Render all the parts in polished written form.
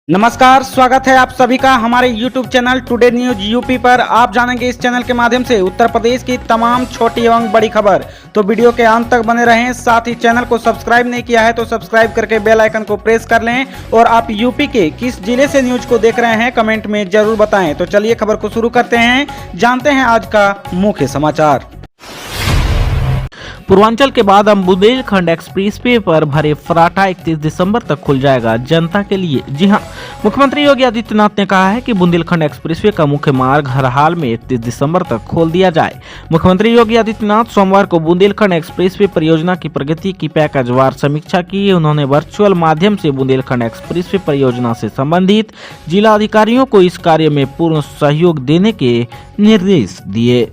नमस्कार, स्वागत है आप सभी का हमारे YouTube channel today news UP पर। आप जानेंगे इस चैनल के माध्यम से उत्तर प्रदेश की तमाम छोटी एवं बड़ी खबर। तो वीडियो के अंत तक बने रहें। साथ ही चैनल को सब्सक्राइब नहीं किया है तो सब्सक्राइब करके बेल आइकन को प्रेस कर लें। और आप यूपी के किस जिले से न्यूज को देख रहे हैं कमेंट में जरूर बताएं। तो चलिए खबर को शुरू करते हैं, जानते हैं आज का मुख्य समाचार। पूर्वांचल के बाद अब बुंदेलखंड एक्सप्रेसवे पर भरे फराटा 31 दिसंबर तक खुल जाएगा जनता के लिए। जी हां, मुख्यमंत्री योगी आदित्यनाथ ने कहा है कि बुंदेलखंड एक्सप्रेसवे का मुख्य मार्ग हर हाल में 31 दिसंबर तक खोल दिया जाए। मुख्यमंत्री योगी आदित्यनाथ सोमवार को बुंदेलखंड एक्सप्रेसवे परियोजना की प्रगति की पैकेजवार समीक्षा की। उन्होंने वर्चुअल माध्यम से बुंदेलखंड एक्सप्रेसवे परियोजना से संबंधित जिला अधिकारियों को इस कार्य में पूर्ण सहयोग देने के निर्देश दिए।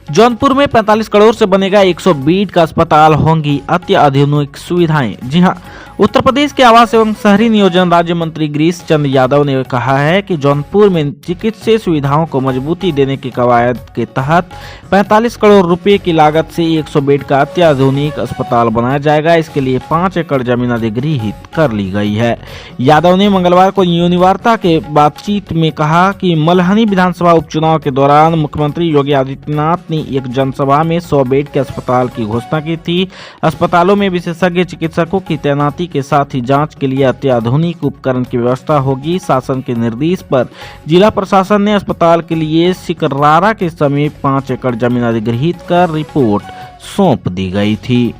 जौनपुर में 45 करोड़ से बनेगा 100 बेड का अस्पताल, होंगी अत्याधुनिक सुविधाएं। जी हां, उत्तर प्रदेश के आवास एवं शहरी नियोजन राज्य मंत्री गिरीश चंद्र यादव ने कहा है कि जौनपुर में चिकित्सीय सुविधाओं को मजबूती देने की कवायद के तहत 45 करोड़ रुपए की लागत से 100 बेड का अत्याधुनिक अस्पताल बनाया जाएगा। इसके लिए 5 एकड़ जमीन अधिग्रहित कर ली गई है। यादव ने मंगलवार को यूनिवार्ता के बातचीत में कहा कि मल्हनी विधानसभा उपचुनाव के दौरान मुख्यमंत्री योगी आदित्यनाथ ने एक जनसभा में 100 बेड के अस्पताल की घोषणा की थी। अस्पतालों में विशेषज्ञ चिकित्सकों की तैनाती के साथ ही जांच के लिए अत्याधुनिक उपकरण की व्यवस्था होगी। शासन के निर्देश पर जिला प्रशासन ने अस्पताल के लिए सिकरारा के समीप 5 एकड़ जमीन अधिग्रहित कर रिपोर्ट सौंप दी गई थी।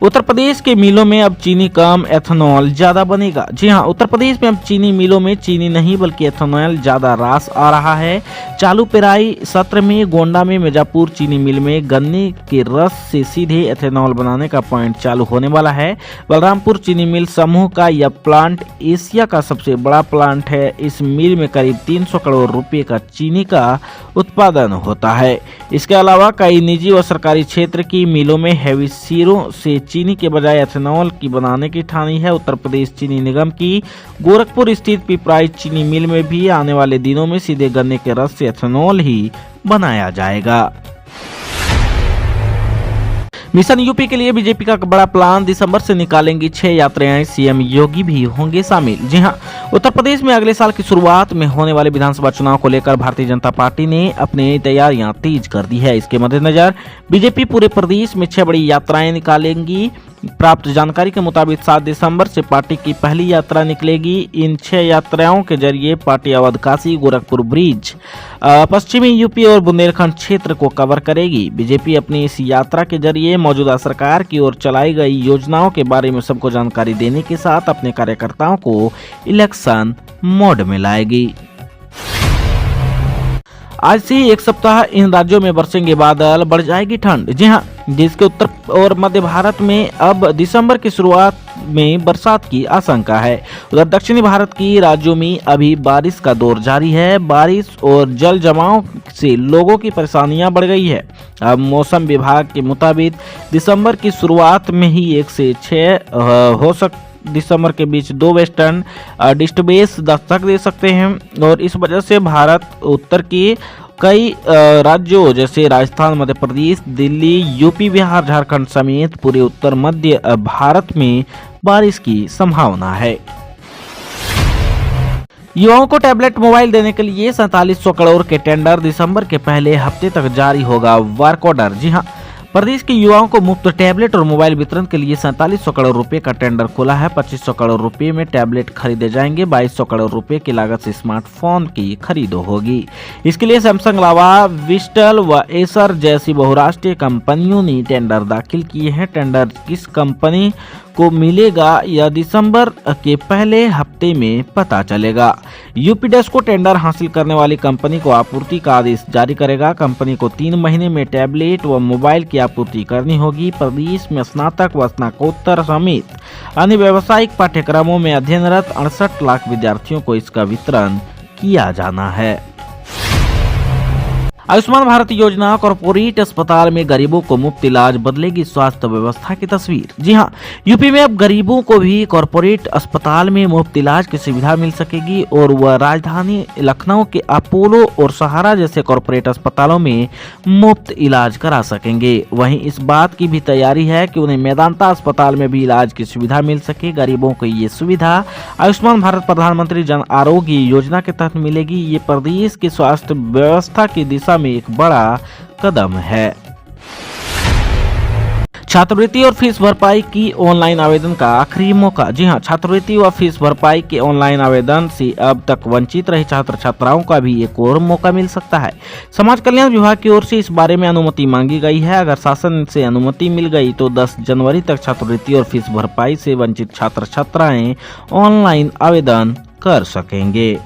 उत्तर प्रदेश के मिलों में अब चीनी कम, एथेनॉल ज्यादा बनेगा। जी हां, उत्तर प्रदेश में अब चीनी मिलों में चीनी नहीं बल्कि एथेनॉल ज्यादा रास आ रहा है। चालू पेराई सत्र में गोंडा में मिर्जापुर चीनी मिल में गन्ने के रस से सीधे एथेनॉल बनाने का पॉइंट चालू होने वाला है। बलरामपुर चीनी मिल समूह का यह प्लांट एशिया का सबसे बड़ा प्लांट है। इस मिल में करीब 300 करोड़ रुपए का चीनी का उत्पादन होता है। इसके अलावा कई निजी व सरकारी क्षेत्र की मिलों में हैवी सीरों से चीनी के बजाय एथेनॉल की बनाने की ठानी है। उत्तर प्रदेश चीनी निगम की गोरखपुर स्थित पिपराइच चीनी मिल में भी आने वाले दिनों में सीधे गन्ने के रस से एथेनॉल ही बनाया जाएगा। मिशन यूपी के लिए बीजेपी का बड़ा प्लान, दिसंबर से निकालेंगी 6 यात्राएं, सीएम योगी भी होंगे शामिल। जी हां, उत्तर प्रदेश में अगले साल की शुरुआत में होने वाले विधानसभा चुनाव को लेकर भारतीय जनता पार्टी ने अपनी तैयारियां तेज कर दी है। इसके मद्देनजर बीजेपी पूरे प्रदेश में 6 बड़ी यात्राएं निकालेंगी। प्राप्त जानकारी के मुताबिक 7 दिसंबर से पार्टी की पहली यात्रा निकलेगी। इन 6 यात्राओं के जरिए पार्टी अवध, काशी, गोरखपुर ब्रिज, पश्चिमी यूपी और बुंदेलखंड क्षेत्र को कवर करेगी। बीजेपी अपनी इस यात्रा के जरिए मौजूदा सरकार की ओर चलाई गई योजनाओं के बारे में सबको जानकारी देने के साथ अपने कार्यकर्ताओं को इलेक्शन मोड में लाएगी। आज से एक सप्ताह इन राज्यों में बरसेंगे बादल, बढ़ जाएगी ठंड। जी हां, जिसके उत्तर और मध्य भारत में अब दिसंबर की शुरुआत में बरसात की आशंका है। उधर दक्षिणी भारत की राज्यों में अभी बारिश का दौर जारी है। बारिश और जल जमाव से लोगों की परेशानियां बढ़ गई है। अब मौसम विभाग के मुताबिक दिसंबर की शुरुआत में ही 1 से 6 हो सकता दिसंबर के बीच 2 वेस्टर्न डिस्टर्बेंस दस्तक दे सकते हैं और इस वजह से भारत उत्तर की कई राज्यों जैसे राजस्थान, मध्य प्रदेश, दिल्ली, यूपी, बिहार, झारखंड समेत पूरे उत्तर मध्य भारत में बारिश की संभावना है। युवाओं को टैबलेट मोबाइल देने के लिए 4700 करोड़ के टेंडर, दिसंबर के पहले हफ्ते तक जारी होगा वर्क ऑर्डर। जी हां, प्रदेश के युवाओं को मुफ्त टैबलेट और मोबाइल वितरण के लिए 4700 करोड़ रुपए का टेंडर खुला है। 2500 करोड़ रुपए में टैबलेट खरीदे जाएंगे। 2200 करोड़ रुपए की लागत से स्मार्टफोन की खरीद होगी। इसके लिए सैमसंग, लावा, विस्टल व एसर जैसी बहुराष्ट्रीय कंपनियों ने टेंडर दाखिल किए हैं। टेंडर किस कंपनी को मिलेगा यह दिसंबर के पहले हफ्ते में पता चलेगा। यूपीडेस्को टेंडर हासिल करने वाली कंपनी को आपूर्ति का आदेश जारी करेगा। कंपनी को 3 महीने में टैबलेट व मोबाइल की आपूर्ति करनी होगी। प्रदेश में स्नातक व स्नातकोत्तर समेत अन्य व्यावसायिक पाठ्यक्रमों में अध्ययनरत 68 लाख विद्यार्थियों को इसका वितरण किया जाना है। आयुष्मान भारत योजना कॉर्पोरेट अस्पताल में गरीबों को मुफ्त इलाज, बदलेगी स्वास्थ्य व्यवस्था की तस्वीर। जी हां, यूपी में अब गरीबों को भी कॉर्पोरेट अस्पताल में मुफ्त इलाज की सुविधा मिल सकेगी और वह राजधानी लखनऊ के अपोलो और सहारा जैसे कॉर्पोरेट अस्पतालों में मुफ्त इलाज करा सकेंगे। वहीं इस बात की भी तैयारी है कि उन्हें मेदांता अस्पताल में भी इलाज की सुविधा मिल सके। गरीबों को ये सुविधा आयुष्मान भारत प्रधानमंत्री जन आरोग्य योजना के तहत मिलेगी। ये प्रदेश की स्वास्थ्य व्यवस्था की दिशा में एक बड़ा कदम है। छात्रवृत्ति और फीस भरपाई की ऑनलाइन आवेदन का आखिरी मौका। जी हां, छात्रवृत्ति व फीस भरपाई के ऑनलाइन आवेदन से अब तक वंचित रहे छात्र छात्राओं का भी एक और मौका मिल सकता है। समाज कल्याण विभाग की ओर से इस बारे में अनुमति मांगी गई है। अगर शासन से अनुमति मिल गई तो 10 जनवरी तक छात्रवृत्ति और फीस भरपाई से वंचित छात्र छात्राएं ऑनलाइन आवेदन कर सकेंगे।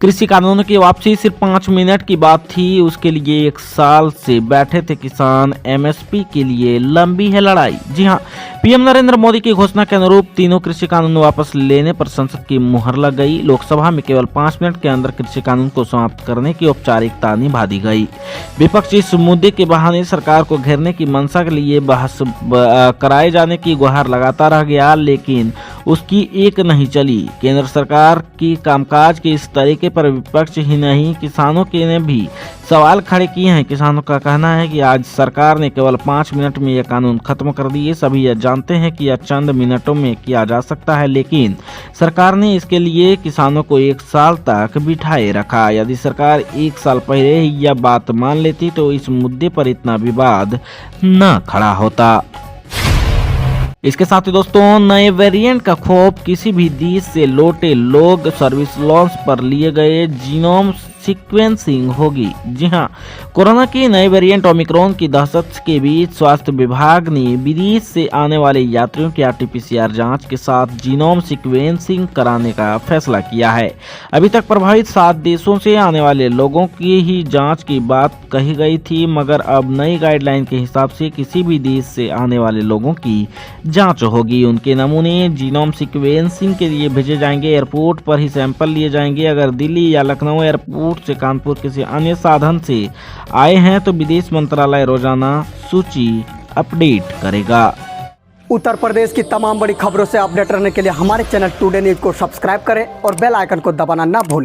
कृषि कानूनों की वापसी सिर्फ 5 मिनट की बात थी, उसके लिए 1 साल से बैठे थे किसान। एमएसपी के लिए लंबी है लड़ाई। जी हां, पीएम नरेंद्र मोदी की घोषणा के अनुरूप तीनों कृषि कानून वापस लेने पर संसद की मुहर लग गई। लोकसभा में केवल 5 मिनट के अंदर कृषि कानून को समाप्त करने की औपचारिकता निभा दी गई। विपक्ष इस मुद्दे के बहाने सरकार को घेरने की मंशा के लिए बहस कराए जाने की गुहार लगाता रह गया, लेकिन उसकी एक नहीं चली। केंद्र सरकार की कामकाज के इस तरीके पर विपक्ष ही नहीं, किसानों के ने भी सवाल खड़े किए हैं। किसानों का कहना है कि आज सरकार ने केवल 5 मिनट में यह कानून खत्म कर दिए। सभी यह जानते हैं कि यह चंद मिनटों में किया जा सकता है, लेकिन सरकार ने इसके लिए किसानों को 1 साल तक बिठाए रखा। यदि सरकार 1 साल पहले ही यह बात मान लेती तो इस मुद्दे पर इतना विवाद न खड़ा होता। इसके साथ ही दोस्तों, नए वेरिएंट का खौफ किसी भी देश से लौटे लोग सर्विस लॉन्च पर लिए गए जीनोम सीक्वेंसिंग होगी। जी हां, कोरोना की नए वेरिएंट ओमिक्रॉन की दहशत के बीच स्वास्थ्य विभाग ने विदेश से आने वाले यात्रियों की आरटीपीसीआर जांच के साथ जीनोम सीक्वेंसिंग कराने का फैसला किया है। अभी तक प्रभावित 7 देशों से आने वाले लोगों की ही जांच की बात कही गई थी, मगर अब नई गाइडलाइन के हिसाब से किसी भी देश से आने वाले लोगों की जांच होगी। उनके नमूने जीनोम सीक्वेंसिंग के लिए भेजे जाएंगे। एयरपोर्ट पर ही सैंपल लिए जाएंगे। अगर दिल्ली या लखनऊ एयरपोर्ट से कानपुर किसी अन्य साधन से आए हैं तो विदेश मंत्रालय रोजाना सूची अपडेट करेगा। उत्तर प्रदेश की तमाम बड़ी खबरों से अपडेट रहने के लिए हमारे चैनल टुडे न्यूज को सब्सक्राइब करें और बेल आइकन को दबाना ना भूलें।